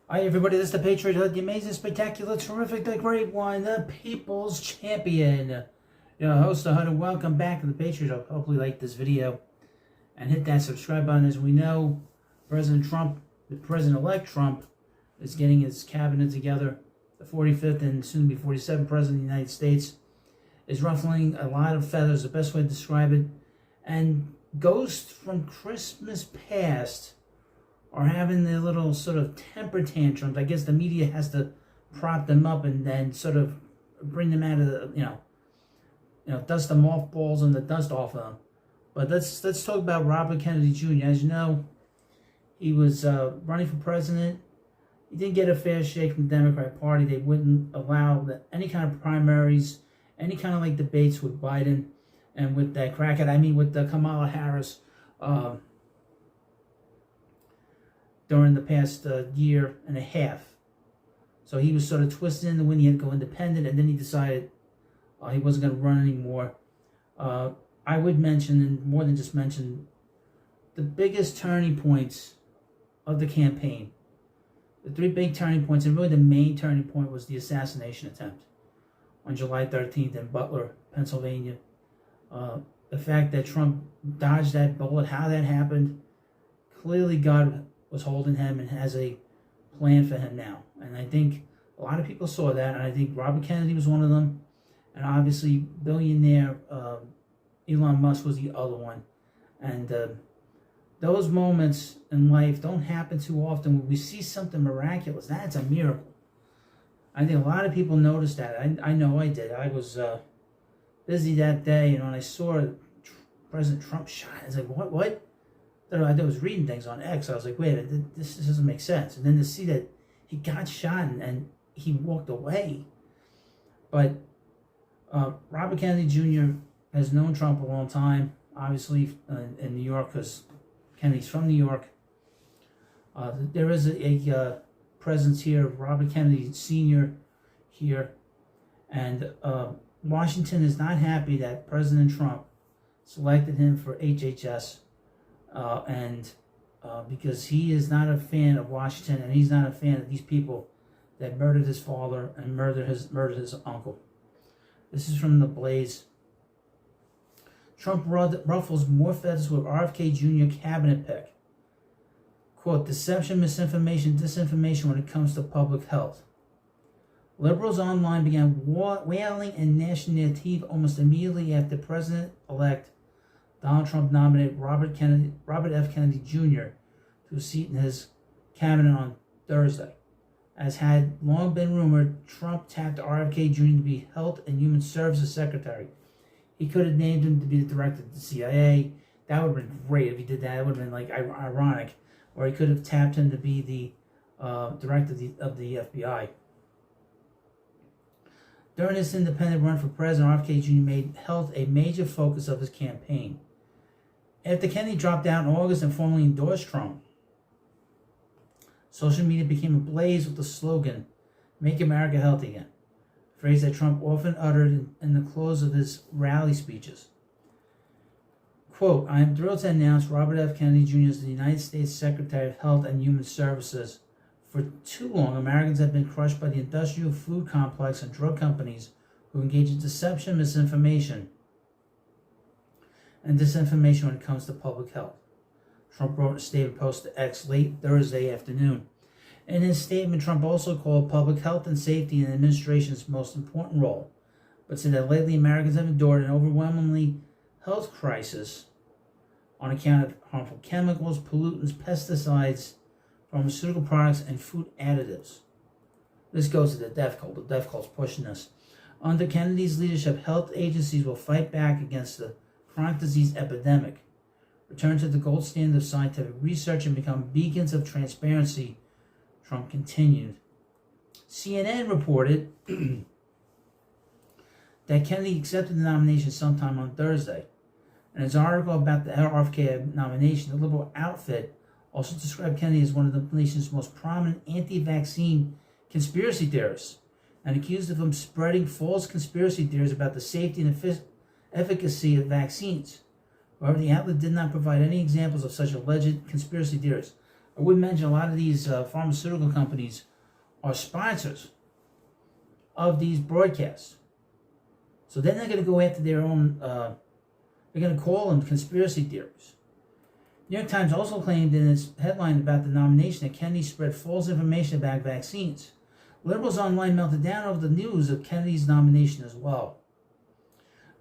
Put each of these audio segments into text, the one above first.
Hi everybody, this is the Patriot Hood, the amazing, spectacular, terrific, the great one, the people's champion. Your host, the Hood, and welcome back to the Patriot Hood. Hopefully you like this video and hit that subscribe button. As we know, President Trump, the President-elect Trump, is getting his cabinet together. The 45th and soon to be 47th President of the United States is ruffling a lot of feathers, the best way to describe it, and ghosts from Christmas past are having their little sort of temper tantrums. I guess the media has to prop them up and then sort of bring them out of the, dust the mothballs and the dust off of them. But let's talk about Robert Kennedy Jr. As you know, he was running for president. He didn't get a fair shake from the Democrat Party. They wouldn't allow any kind of primaries, any kind of like debates with Biden and with that with Kamala Harris. During the past year and a half. So he was sort of twisted in the wind. He had to go independent, and then he decided he wasn't going to run anymore. I would mention, and more than just mention, the biggest turning points of the campaign. The three big turning points, and really the main turning point was the assassination attempt on July 13th in Butler, Pennsylvania. The fact that Trump dodged that bullet, how that happened, clearly God was holding him and has a plan for him now. And I think a lot of people saw that, and I think Robert Kennedy was one of them. And obviously, billionaire Elon Musk was the other one. And those moments in life don't happen too often. When we see something miraculous, that's a miracle. I think a lot of people noticed that. I know I did. I was busy that day, and when I saw President Trump shot, I was like, what? I was reading things on X. I was like, wait, this doesn't make sense. And then to see that he got shot and he walked away. But Robert Kennedy Jr. has known Trump a long time, obviously, in New York, because Kennedy's from New York. There is a presence here of Robert Kennedy Sr. here. And Washington is not happy that President Trump selected him for HHS. Because he is not a fan of Washington, and he's not a fan of these people that murdered his father and murdered his uncle. This is from The Blaze. Trump ruffles more feathers with RFK Jr. cabinet pick. Quote, deception, misinformation, disinformation when it comes to public health. Liberals online began wailing and gnashing their teeth almost immediately after President-elect Donald Trump nominated Robert F. Kennedy Jr. to a seat in his cabinet on Thursday. As had long been rumored, Trump tapped RFK Jr. to be Health and Human Services Secretary. He could have named him to be the director of the CIA. That would have been great if he did that. It would have been like ironic. Or he could have tapped him to be the director of the FBI. During this independent run for president, RFK Jr. made health a major focus of his campaign. After Kennedy dropped out in August and formally endorsed Trump, social media became ablaze with the slogan, "Make America Healthy Again," a phrase that Trump often uttered in the close of his rally speeches. Quote, I am thrilled to announce Robert F. Kennedy Jr. as the United States Secretary of Health and Human Services. For too long, Americans have been crushed by the industrial food complex and drug companies who engage in deception, misinformation, and disinformation when it comes to public health. Trump wrote a statement posted to X late Thursday afternoon. In his statement, Trump also called public health and safety an administration's most important role, but said that lately Americans have endured an overwhelmingly health crisis on account of harmful chemicals, pollutants, pesticides, pharmaceutical products, and food additives. This goes to the death cult. The death cult's pushing this. Under Kennedy's leadership, health agencies will fight back against the chronic disease epidemic, return to the gold standard of scientific research, and become beacons of transparency, Trump continued. CNN reported that Kennedy accepted the nomination sometime on Thursday. In his article about the RFK nomination, the liberal outfit also described Kennedy as one of the nation's most prominent anti-vaccine conspiracy theorists and accused of him spreading false conspiracy theories about the safety and efficacy of vaccines. However, the outlet did not provide any examples of such alleged conspiracy theories. I would mention a lot of these pharmaceutical companies are sponsors of these broadcasts. So then they're going to go after their own, they're going to call them conspiracy theories. New York Times also claimed in its headline about the nomination that Kennedy spread false information about vaccines. Liberals online melted down over the news of Kennedy's nomination as well.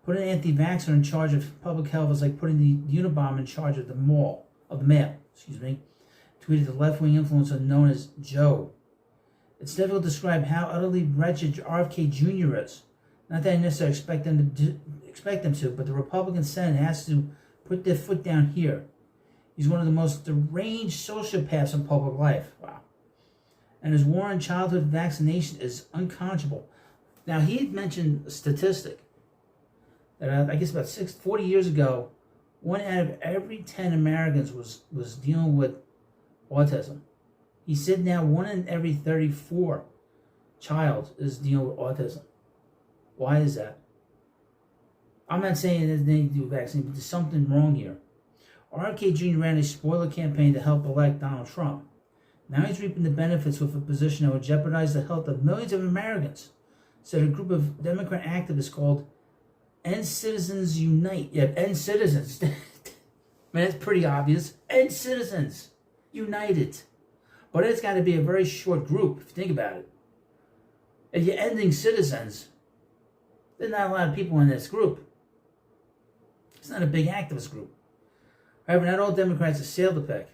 Putting an anti-vaxxer in charge of public health is like putting the Unabomber in charge of the mail. Tweeted the left-wing influencer known as Joe. It's difficult to describe how utterly wretched RFK Jr. is. Not that I necessarily expect them to, but the Republican Senate has to put their foot down here. He's one of the most deranged sociopaths in public life. Wow. And his war on childhood vaccination is unconscionable. Now, he had mentioned a statistic that I guess about 40 years ago, 1 out of every 10 Americans was dealing with autism. He said now 1 in every 34 child is dealing with autism. Why is that? I'm not saying there's anything to do with vaccine, but there's something wrong here. RFK Jr. ran a spoiler campaign to help elect Donald Trump. Now he's reaping the benefits with a position that would jeopardize the health of millions of Americans, said a group of Democrat activists called End Citizens Unite. Yeah, End Citizens. Man, it's pretty obvious. End Citizens United. But it's got to be a very short group, if you think about it. If you're ending citizens, there's not a lot of people in this group. It's not a big activist group. However, not all Democrats have sailed the peg.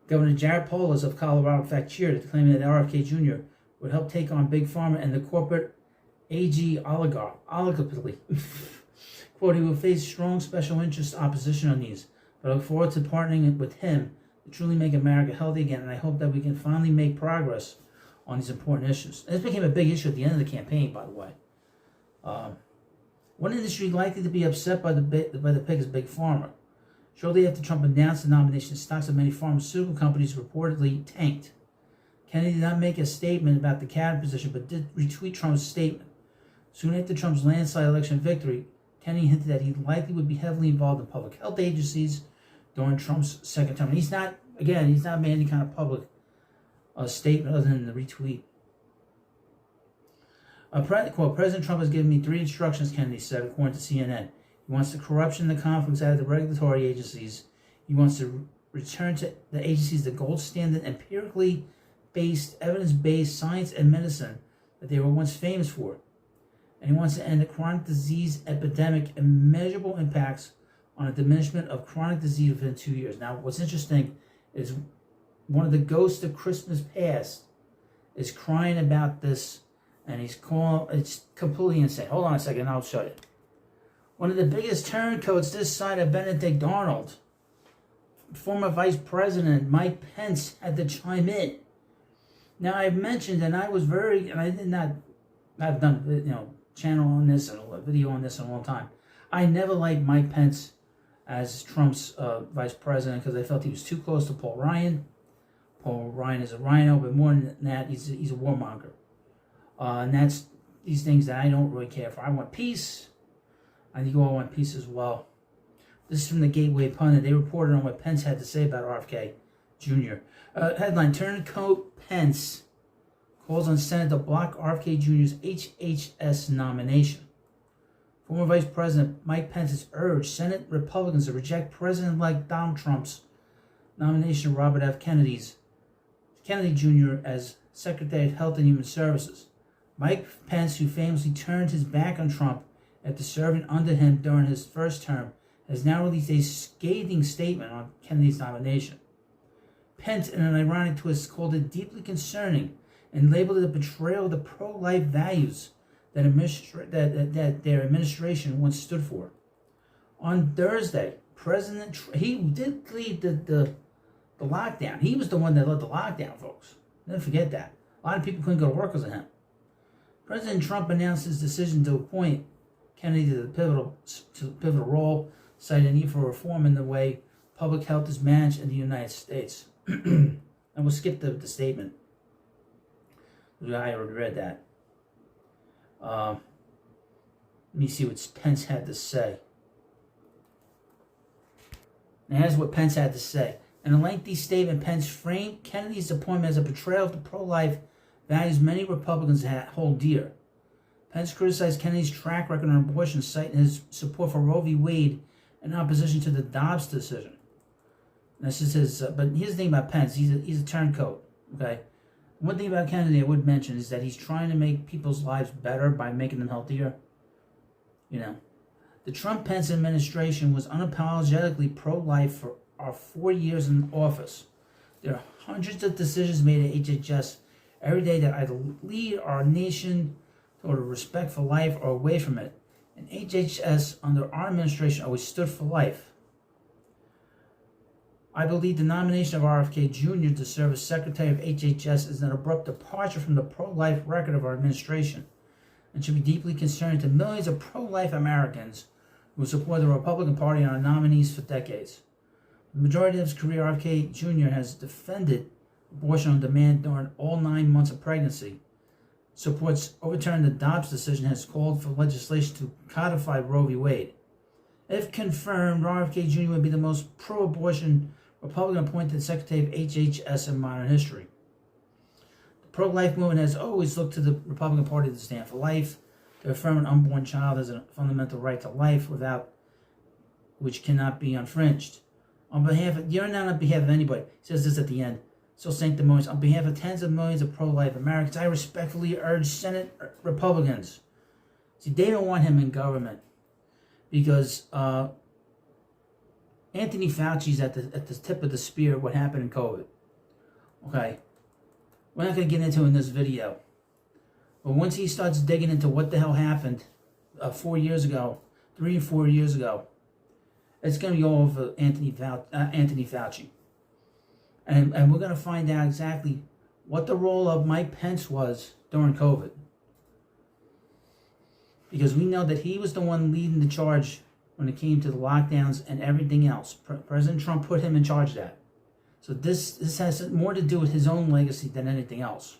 Governor Jared Polis of Colorado, in fact, cheered it, claiming that RFK Jr. would help take on Big Pharma and the corporate AG oligopoly. Quote, he will face strong special interest opposition on these, but I look forward to partnering with him to truly make America healthy again, and I hope that we can finally make progress on these important issues. This became a big issue at the end of the campaign, by the way. One industry likely to be upset by the pick is Big Pharma. Shortly after Trump announced the nomination, stocks of many pharmaceutical companies reportedly tanked. Kennedy did not make a statement about the cabinet position, but did retweet Trump's statement. Soon after Trump's landslide election victory, Kennedy hinted that he likely would be heavily involved in public health agencies during Trump's second term. And he's not made any kind of public statement other than the retweet. Quote, President Trump has given me 3 instructions, Kennedy said, according to CNN. He wants the corruption and the conflicts out of the regulatory agencies. He wants to return to the agencies the gold standard, empirically based, evidence-based science and medicine that they were once famous for. And he wants to end the chronic disease epidemic and measurable impacts on a diminishment of chronic disease within 2 years. Now, what's interesting is one of the ghosts of Christmas past is crying about this, and it's completely insane. Hold on a second, I'll show you. One of the biggest turncoats this side of Benedict Arnold, former Vice President Mike Pence, had to chime in. Now, I've mentioned, and I did not, I've done, channel on this and a video on this in a long time. I never liked Mike Pence as Trump's vice president because I felt he was too close to Paul Ryan. Paul Ryan is a rhino, but more than that, he's a warmonger. And that's these things that I don't really care for. I want peace. I think you all want peace as well. This is from the Gateway Pundit. They reported on what Pence had to say about RFK Jr. Headline, Turncoat Pence calls on Senate to block RFK Jr.'s HHS nomination. Former Vice President Mike Pence has urged Senate Republicans to reject President-elect Donald Trump's nomination of Robert F. Kennedy Jr. as Secretary of Health and Human Services. Mike Pence, who famously turned his back on Trump after serving under him during his first term, has now released a scathing statement on Kennedy's nomination. Pence, in an ironic twist, called it deeply concerning and labeled it a betrayal of the pro-life values that their administration once stood for. On Thursday, he did lead the lockdown. He was the one that led the lockdown, folks. Don't forget that. A lot of people couldn't go to work because of him. President Trump announced his decision to appoint Kennedy to the pivotal role, citing the need for reform in the way public health is managed in the United States. And we'll skip the statement. I already read that. Let me see what Pence had to say. Now, here's what Pence had to say. In a lengthy statement, Pence framed Kennedy's appointment as a betrayal of the pro-life values many Republicans hold dear. Pence criticized Kennedy's track record on abortion, citing his support for Roe v. Wade in opposition to the Dobbs decision. And this is his. But here's the thing about Pence: he's a turncoat. Okay. One thing about Kennedy I would mention is that he's trying to make people's lives better by making them healthier. You know, the Trump-Pence administration was unapologetically pro-life for our 4 years in office. There are hundreds of decisions made at HHS every day that either lead our nation toward a respect for life or away from it. And HHS under our administration always stood for life. I believe the nomination of RFK Jr. to serve as Secretary of HHS is an abrupt departure from the pro-life record of our administration and should be deeply concerning to millions of pro-life Americans who support the Republican Party and our nominees for decades. The majority of his career, RFK Jr. has defended abortion on demand during all 9 months of pregnancy, supports overturning the Dobbs decision, has called for legislation to codify Roe v. Wade. If confirmed, RFK Jr. would be the most pro-abortion Republican appointed Secretary of HHS in modern history. The pro-life movement has always looked to the Republican Party to stand for life, to affirm an unborn child as a fundamental right to life which cannot be infringed. You're not on behalf of anybody. He says this at the end. So sanctimonious. On behalf of tens of millions of pro-life Americans, I respectfully urge Senate Republicans. See, they don't want him in government because Anthony Fauci's at the tip of the spear of what happened in COVID. Okay, we're not going to get into it in this video, but once he starts digging into what the hell happened 4 years ago, 3 or 4 years ago, it's going to be all over Anthony Fauci. And we're going to find out exactly what the role of Mike Pence was during COVID. Because we know that he was the one leading the charge when it came to the lockdowns and everything else. President Trump put him in charge of that. So this has more to do with his own legacy than anything else.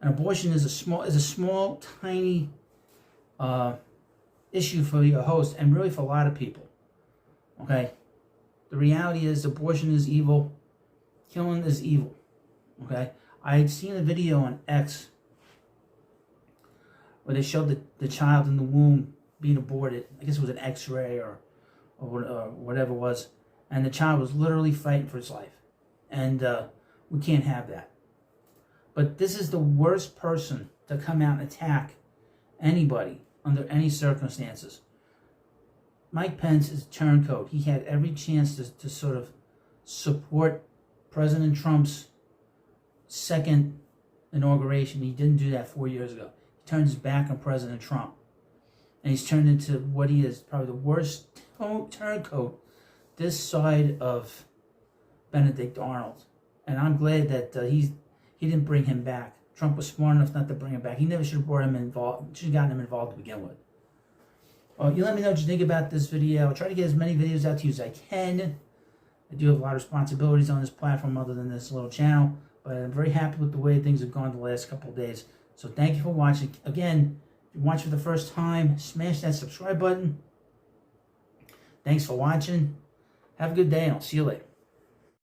And abortion is a small, tiny issue for your host and really for a lot of people. Okay? The reality is abortion is evil. Killing is evil. Okay? I had seen a video on X where they showed the child in the womb being aborted. I guess it was an X-ray or whatever it was. And the child was literally fighting for his life. And we can't have that. But this is the worst person to come out and attack anybody under any circumstances. Mike Pence is a turncoat. He had every chance to sort of support President Trump's second inauguration. He didn't do that 4 years ago. He turned his back on President Trump. And he's turned into what he is, probably the worst turncoat this side of Benedict Arnold. And I'm glad that he didn't bring him back. Trump was smart enough not to bring him back. He never should have brought him involved. Should have gotten him involved to begin with. You let me know what you think about this video. I'll try to get as many videos out to you as I can. I do have a lot of responsibilities on this platform other than this little channel. But I'm very happy with the way things have gone the last couple of days. So thank you for watching. Again, if you watch for the first time, smash that subscribe button. Thanks for watching. Have a good day, and I'll see you later.